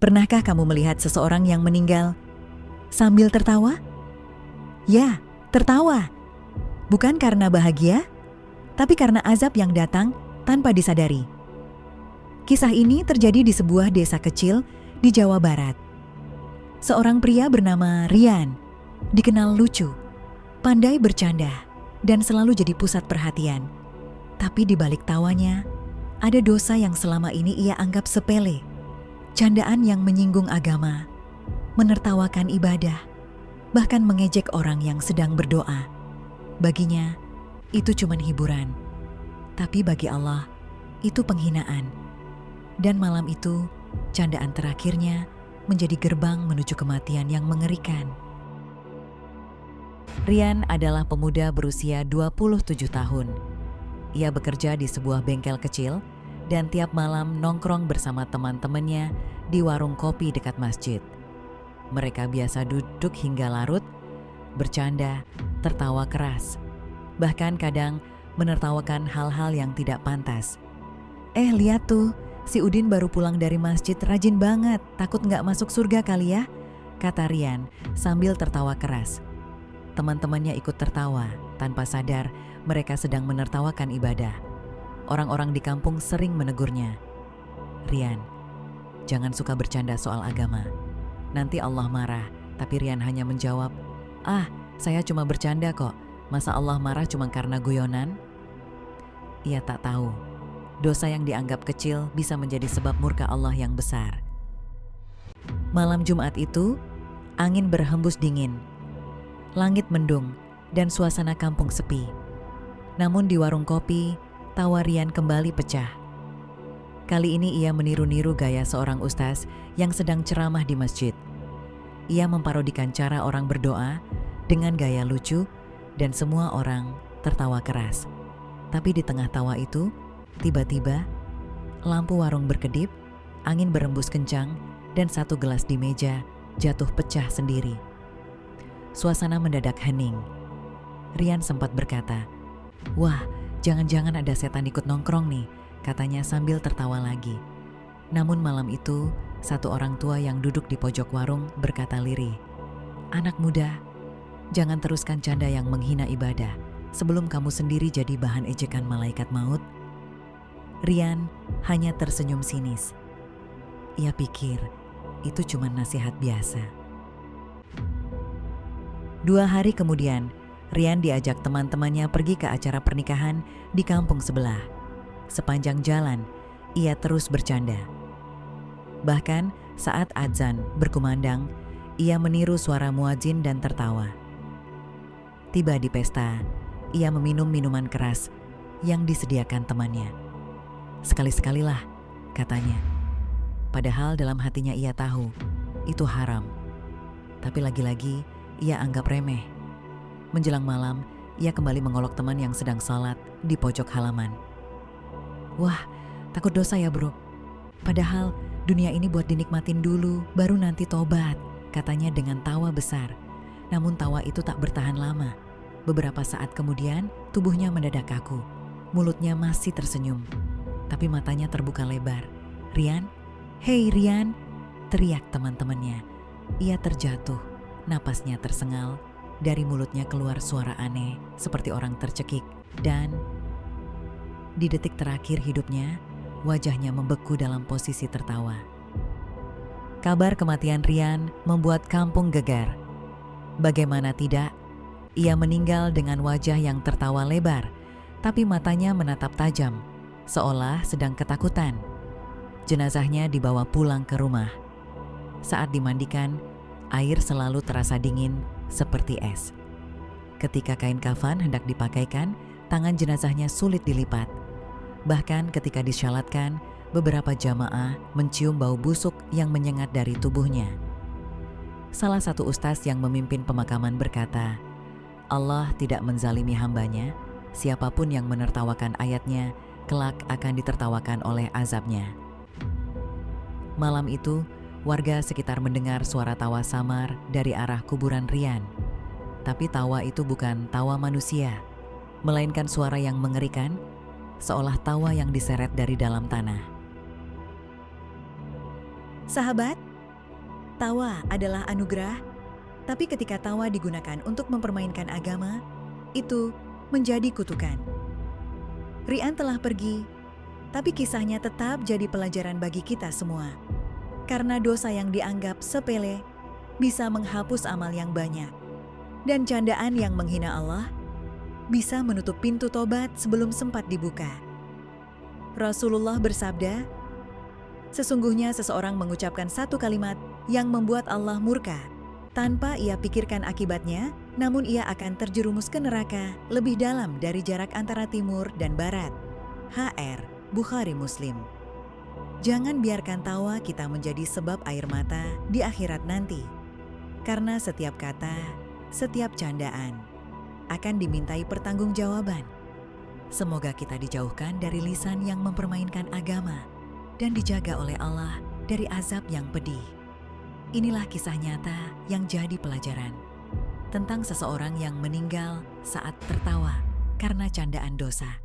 Pernahkah kamu melihat seseorang yang meninggal sambil tertawa? Ya, tertawa. Bukan karena bahagia, tapi karena azab yang datang tanpa disadari. Kisah ini terjadi di sebuah desa kecil di Jawa Barat. Seorang pria bernama Rian, dikenal lucu, pandai bercanda, dan selalu jadi pusat perhatian. Tapi di balik tawanya, ada dosa yang selama ini ia anggap sepele. Candaan yang menyinggung agama, menertawakan ibadah, bahkan mengejek orang yang sedang berdoa. Baginya, itu cuma hiburan. Tapi bagi Allah, itu penghinaan. Dan malam itu, candaan terakhirnya menjadi gerbang menuju kematian yang mengerikan. Rian adalah pemuda berusia 27 tahun. Ia bekerja di sebuah bengkel kecil dan tiap malam nongkrong bersama teman-temannya di warung kopi dekat masjid. Mereka biasa duduk hingga larut, bercanda, tertawa keras. Bahkan kadang menertawakan hal-hal yang tidak pantas. Lihat tuh, si Udin baru pulang dari masjid rajin banget, takut nggak masuk surga kali ya? Kata Rian sambil tertawa keras. Teman-temannya ikut tertawa, tanpa sadar mereka sedang menertawakan ibadah. Orang-orang di kampung sering menegurnya. Rian, jangan suka bercanda soal agama. Nanti Allah marah, tapi Rian hanya menjawab, saya cuma bercanda kok, masa Allah marah cuma karena guyonan? Ia tak tahu, dosa yang dianggap kecil bisa menjadi sebab murka Allah yang besar. Malam Jumat itu, angin berhembus dingin. Langit mendung dan suasana kampung sepi. Namun di warung kopi, tawa Rian kembali pecah. Kali ini ia meniru-niru gaya seorang ustaz yang sedang ceramah di masjid. Ia memparodikan cara orang berdoa dengan gaya lucu dan semua orang tertawa keras. Tapi di tengah tawa itu, tiba-tiba lampu warung berkedip, angin berembus kencang, dan satu gelas di meja jatuh pecah sendiri. Suasana mendadak hening. Rian sempat berkata, "Wah, jangan-jangan ada setan ikut nongkrong nih," katanya sambil tertawa lagi. Namun malam itu, satu orang tua yang duduk di pojok warung berkata lirih, "Anak muda, jangan teruskan canda yang menghina ibadah sebelum kamu sendiri jadi bahan ejekan malaikat maut." Rian hanya tersenyum sinis. Ia pikir itu cuma nasihat biasa. 2 hari kemudian, Rian diajak teman-temannya pergi ke acara pernikahan di kampung sebelah. Sepanjang jalan, ia terus bercanda. Bahkan saat azan berkumandang, ia meniru suara muadzin dan tertawa. Tiba di pesta, ia meminum minuman keras yang disediakan temannya. "Sekali-sekalilah," katanya. Padahal dalam hatinya ia tahu, itu haram. Tapi lagi-lagi, ia anggap remeh. Menjelang malam, ia kembali mengolok teman yang sedang salat di pojok halaman. "Wah, takut dosa ya bro. Padahal dunia ini buat dinikmatin dulu, baru nanti tobat," katanya dengan tawa besar. Namun tawa itu tak bertahan lama. Beberapa saat kemudian, tubuhnya mendadak kaku. Mulutnya masih tersenyum, tapi matanya terbuka lebar. "Rian, hei Rian," teriak teman-temannya. Ia terjatuh. Napasnya tersengal, dari mulutnya keluar suara aneh seperti orang tercekik, dan di detik terakhir hidupnya, wajahnya membeku dalam posisi tertawa. Kabar kematian Rian membuat kampung gegar. Bagaimana tidak, ia meninggal dengan wajah yang tertawa lebar, tapi matanya menatap tajam, seolah sedang ketakutan. Jenazahnya dibawa pulang ke rumah. Saat dimandikan, air selalu terasa dingin seperti es. Ketika kain kafan hendak dipakaikan, tangan jenazahnya sulit dilipat. Bahkan ketika disyalatkan, beberapa jamaah mencium bau busuk yang menyengat dari tubuhnya. Salah satu ustaz yang memimpin pemakaman berkata, "Allah tidak menzalimi hambanya, siapapun yang menertawakan ayatnya, kelak akan ditertawakan oleh azabnya." Malam itu, warga sekitar mendengar suara tawa samar dari arah kuburan Rian. Tapi tawa itu bukan tawa manusia, melainkan suara yang mengerikan, seolah tawa yang diseret dari dalam tanah. Sahabat, tawa adalah anugerah, tapi ketika tawa digunakan untuk mempermainkan agama, itu menjadi kutukan. Rian telah pergi, tapi kisahnya tetap jadi pelajaran bagi kita semua. Karena dosa yang dianggap sepele bisa menghapus amal yang banyak. Dan candaan yang menghina Allah bisa menutup pintu tobat sebelum sempat dibuka. Rasulullah bersabda, sesungguhnya seseorang mengucapkan satu kalimat yang membuat Allah murka, tanpa ia pikirkan akibatnya, namun ia akan terjerumus ke neraka lebih dalam dari jarak antara timur dan barat. HR Bukhari Muslim. Jangan biarkan tawa kita menjadi sebab air mata di akhirat nanti. Karena setiap kata, setiap candaan akan dimintai pertanggungjawaban. Semoga kita dijauhkan dari lisan yang mempermainkan agama dan dijaga oleh Allah dari azab yang pedih. Inilah kisah nyata yang jadi pelajaran tentang seseorang yang meninggal saat tertawa karena candaan dosa.